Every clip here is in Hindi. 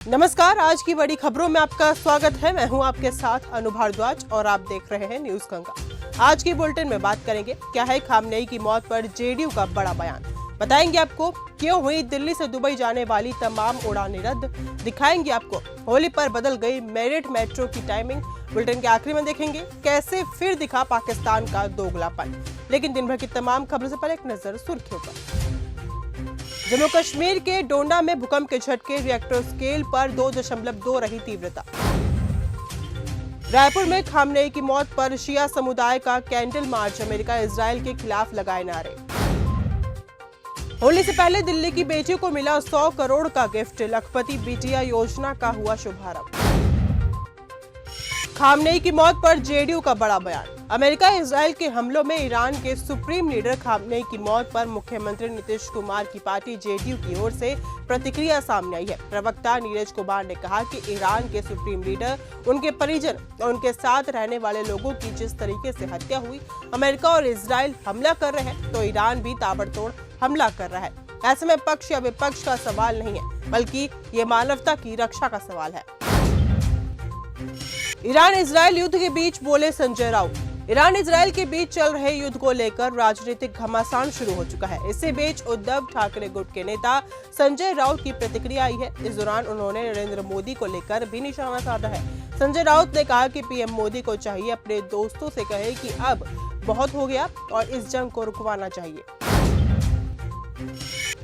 नमस्कार, आज की बड़ी खबरों में आपका स्वागत है। मैं हूं आपके साथ अनु भारद्वाज और आप देख रहे हैं न्यूज गंगा। आज की बुलेटिन में बात करेंगे क्या है खामनेई की मौत पर जेडीयू का बड़ा बयान। बताएंगे आपको क्यों हुई दिल्ली से दुबई जाने वाली तमाम उड़ानें रद्द। दिखाएंगे आपको होली पर बदल गई मेरठ मेट्रो की टाइमिंग। बुलेटिन के आखिरी में देखेंगे कैसे फिर दिखा पाकिस्तान का दोगलापन। लेकिन दिन भर की तमाम खबरों से पहले एक नजर सुर्खियों पर। जम्मू कश्मीर के डोडा में भूकंप के झटके, रिएक्टर स्केल पर 2.2 रही तीव्रता। रायपुर में खामनेई की मौत पर शिया समुदाय का कैंडल मार्च, अमेरिका इजराइल के खिलाफ लगाए नारे। होली से पहले दिल्ली की बेटियों को मिला 100 करोड़ का गिफ्ट, लखपति बिटिया योजना का हुआ शुभारंभ। खामनेई की मौत पर जेडीयू का बड़ा बयान। अमेरिका इजराइल के हमलों में ईरान के सुप्रीम लीडर खामनेई की मौत पर मुख्यमंत्री नीतीश कुमार की पार्टी जेडीयू की ओर से प्रतिक्रिया सामने आई है। प्रवक्ता नीरज कुमार ने कहा कि ईरान के सुप्रीम लीडर, उनके परिजन और उनके साथ रहने वाले लोगों की जिस तरीके से हत्या हुई, अमेरिका और इजराइल हमला कर रहे हैं तो ईरान भी ताबड़तोड़ हमला कर रहा है। ऐसे में पक्ष या विपक्ष का सवाल नहीं है, बल्कि ये मानवता की रक्षा का सवाल है। ईरान इजराइल युद्ध के बीच बोले संजय राउत। ईरान इजराइल के बीच चल रहे युद्ध को लेकर राजनीतिक घमासान शुरू हो चुका है। इसी बीच उद्धव ठाकरे गुट के नेता संजय राउत की प्रतिक्रिया आई है। इस दौरान उन्होंने नरेंद्र मोदी को लेकर भी निशाना साधा है। संजय राउत ने कहा कि पीएम मोदी को चाहिए अपने दोस्तों से कहे कि अब बहुत हो गया और इस जंग को रुकवाना चाहिए।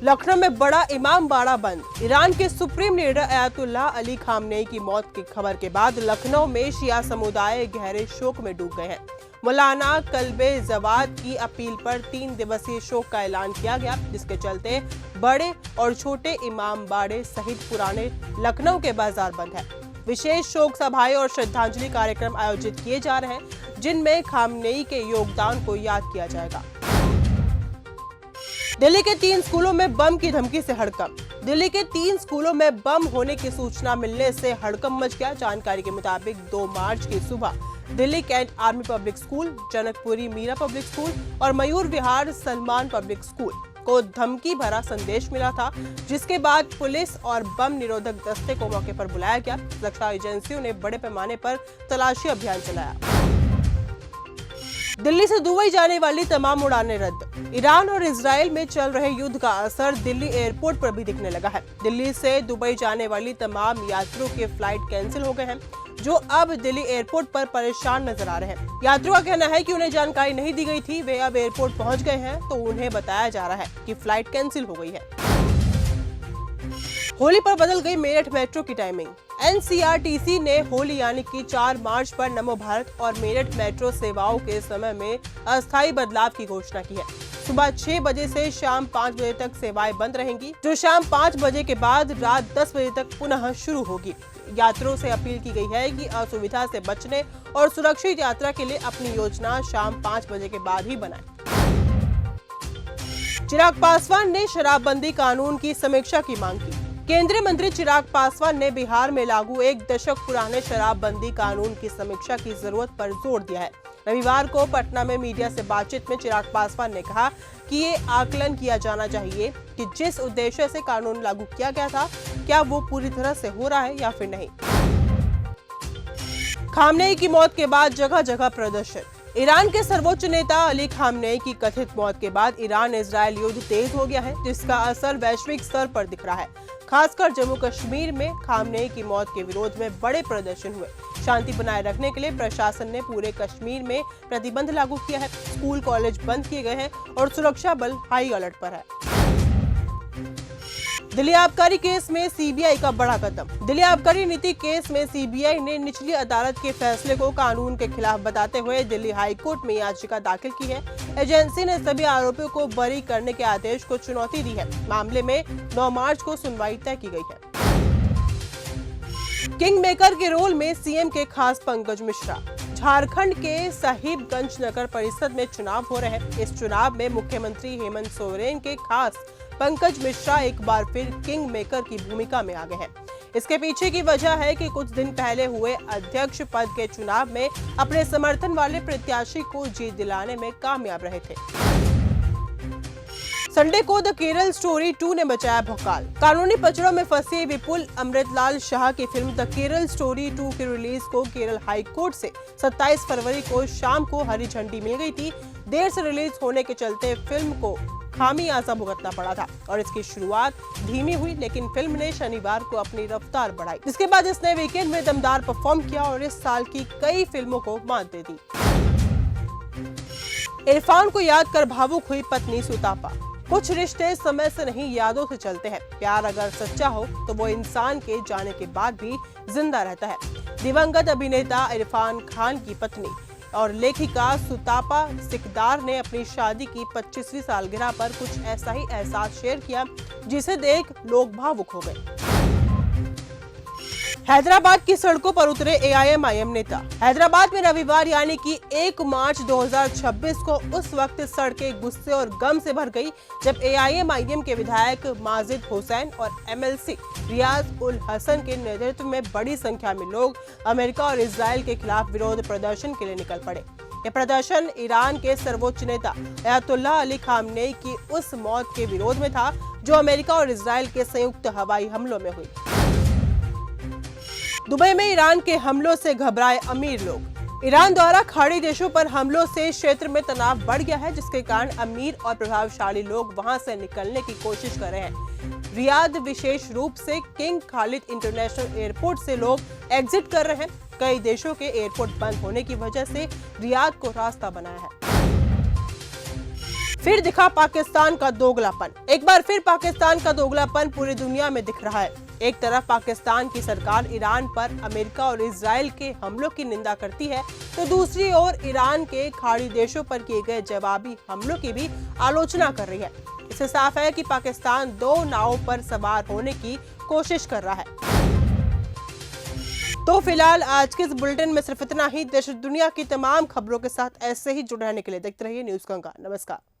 लखनऊ में बड़ा इमाम बाड़ा बंद। ईरान के supreme leader Ayatollah Ali Khamenei की मौत की खबर के बाद लखनऊ में शिया समुदाय गहरे शोक में डूब गए हैं। मौलाना कल्बे जवाद की अपील पर 3 दिवसीय शोक का ऐलान किया गया, जिसके चलते बड़े और छोटे इमाम बाड़े सहित पुराने लखनऊ के बाजार बंद है। विशेष शोक सभाएं और श्रद्धांजलि कार्यक्रम आयोजित किए जा रहे हैं, जिनमें खामनेई के योगदान को याद किया जाएगा। दिल्ली के 3 स्कूलों में बम की धमकी से हड़कंप। दिल्ली के 3 स्कूलों में बम होने की सूचना मिलने से हड़कंप मच गया। जानकारी के मुताबिक 2 मार्च की सुबह Delhi cantt army public school, Janakpuri Meera public school और मयूर विहार सलमान पब्लिक स्कूल को धमकी भरा संदेश मिला था, जिसके बाद पुलिस और बम निरोधक दस्ते को मौके पर बुलाया गया। सुरक्षा एजेंसियों ने बड़े पैमाने पर तलाशी अभियान चलाया। दिल्ली से दुबई जाने वाली तमाम उड़ानें रद्द। ईरान और इजराइल में चल रहे युद्ध का असर दिल्ली एयरपोर्ट पर भी दिखने लगा है। दिल्ली से दुबई जाने वाली तमाम यात्रियों के फ्लाइट कैंसिल हो गए हैं, जो अब दिल्ली एयरपोर्ट पर परेशान नजर आ रहे हैं। यात्रियों का कहना है कि उन्हें जानकारी नहीं दी गई थी। वे अब एयरपोर्ट पहुंच गए हैं तो उन्हें बताया जा रहा है कि फ्लाइट कैंसिल हो गई है। होली पर बदल गई मेरठ मेट्रो की टाइमिंग। एनसीआरटीसी ने होली यानी कि 4 मार्च पर नमो भारत और मेरठ मेट्रो सेवाओं के समय में अस्थायी बदलाव की घोषणा की है। सुबह 6 बजे से शाम 5 बजे तक सेवाएं बंद रहेंगी, जो शाम 5 बजे के बाद रात 10 बजे तक पुनः शुरू होगी। यात्रियों से अपील की गई है कि असुविधा से बचने और सुरक्षित यात्रा के लिए अपनी योजना शाम 5 बजे के बाद ही बनाएं। चिराग पासवान ने शराबबंदी कानून की समीक्षा की मांग की। केंद्रीय मंत्री चिराग पासवान ने बिहार में लागू 1 दशक पुराने शराबबंदी कानून की समीक्षा की जरूरत पर जोर दिया है। रविवार को पटना में मीडिया से बातचीत में चिराग पासवान ने कहा कि ये आकलन किया जाना चाहिए कि जिस उद्देश्य से कानून लागू किया गया था, क्या वो पूरी तरह से हो रहा है या फिर नहीं। खामनेई की मौत के बाद जगह जगह प्रदर्शन। ईरान के सर्वोच्च नेता अली खामनेई की कथित मौत के बाद ईरान इजराइल युद्ध तेज हो गया है, जिसका असर वैश्विक स्तर पर दिख रहा है। खासकर जम्मू कश्मीर में खामनेई की मौत के विरोध में बड़े प्रदर्शन हुए। शांति बनाए रखने के लिए प्रशासन ने पूरे कश्मीर में प्रतिबंध लागू किया है। स्कूल कॉलेज बंद किए गए हैं और सुरक्षा बल हाई अलर्ट पर है। दिल्ली आबकारी केस में सीबीआई का बड़ा कदम। दिल्ली आबकारी नीति केस में सीबीआई ने निचली अदालत के फैसले को कानून के खिलाफ बताते हुए दिल्ली हाई कोर्ट में याचिका दाखिल की है। एजेंसी ने सभी आरोपियों को बरी करने के आदेश को चुनौती दी है। मामले में 9 मार्च को सुनवाई तय की गई है। किंग मेकर के रोल में सीएम के खास पंकज मिश्रा। झारखंड के साहिबगंज नगर परिषद में चुनाव हो रहे हैं। इस चुनाव में मुख्यमंत्री हेमंत सोरेन के खास पंकज मिश्रा एक बार फिर किंग मेकर की भूमिका में आ गए हैं। इसके पीछे की वजह है कि कुछ दिन पहले हुए अध्यक्ष पद के चुनाव में अपने समर्थन वाले प्रत्याशी को जीत दिलाने में कामयाब रहे थे। संडे को द केरल स्टोरी 2 ने मचाया भौकाल। कानूनी पचड़ों में फंसे विपुल अमृतलाल शाह की फिल्म द केरल स्टोरी 2 की रिलीज को केरल हाई कोर्ट से 27 फरवरी को शाम को हरी झंडी मिल गई थी। देर से रिलीज होने के चलते फिल्म को खामियाजा भुगतना पड़ा था और इसकी शुरुआत धीमी हुई, लेकिन फिल्म ने शनिवार को अपनी रफ्तार बढ़ाई। इसके बाद इसने वीकेंड में दमदार परफॉर्म किया और इस साल की कई फिल्मों को मात दे दी। इरफान को याद कर भावुक हुई पत्नी सुतापा। कुछ रिश्ते समय से नहीं, यादों से चलते हैं। प्यार अगर सच्चा हो तो वो इंसान के जाने के बाद भी जिंदा रहता है। दिवंगत अभिनेता इरफान खान की पत्नी और लेखिका सुतापा सिकदार ने अपनी शादी की 25वीं सालगिरह पर कुछ ऐसा ही एहसास शेयर किया जिसे देख लोग भावुक हो गए। हैदराबाद की सड़कों पर उतरे एआईएमआईएम नेता। हैदराबाद में रविवार यानी कि 1 मार्च 2026 को उस वक्त सड़कें गुस्से और गम से भर गई जब एआईएमआईएम के विधायक माजिद हुसैन और एमएलसी रियाज उल हसन के नेतृत्व में बड़ी संख्या में लोग अमेरिका और इजराइल के खिलाफ विरोध प्रदर्शन के लिए निकल पड़े। यह प्रदर्शन ईरान के सर्वोच्च नेता अयातुल्लाह अली खामनेई की उस मौत के विरोध में था जो अमेरिका और इजराइल के संयुक्त हवाई हमलों में हुई। दुबई में ईरान के हमलों से घबराए अमीर लोग। ईरान द्वारा खाड़ी देशों पर हमलों से क्षेत्र में तनाव बढ़ गया है, जिसके कारण अमीर और प्रभावशाली लोग वहां से निकलने की कोशिश कर रहे हैं। रियाद विशेष रूप से किंग खालिद इंटरनेशनल एयरपोर्ट से लोग एग्जिट कर रहे हैं। कई देशों के एयरपोर्ट बंद होने की वजह से रियाद को रास्ता बनाया है। फिर दिखा पाकिस्तान का दोगलापन। एक बार फिर पाकिस्तान का दोगलापन पूरी दुनिया में दिख रहा है। एक तरफ पाकिस्तान की सरकार ईरान पर अमेरिका और इजराइल के हमलों की निंदा करती है, तो दूसरी ओर ईरान के खाड़ी देशों पर किए गए जवाबी हमलों की भी आलोचना कर रही है। इससे साफ है कि पाकिस्तान दो नावों पर सवार होने की कोशिश कर रहा है। तो फिलहाल आज के इस बुलेटिन में सिर्फ इतना ही। देश दुनिया की तमाम खबरों के साथ ऐसे ही जुड़े रहने के लिए देखते रहिए न्यूज़ गंगा। नमस्कार।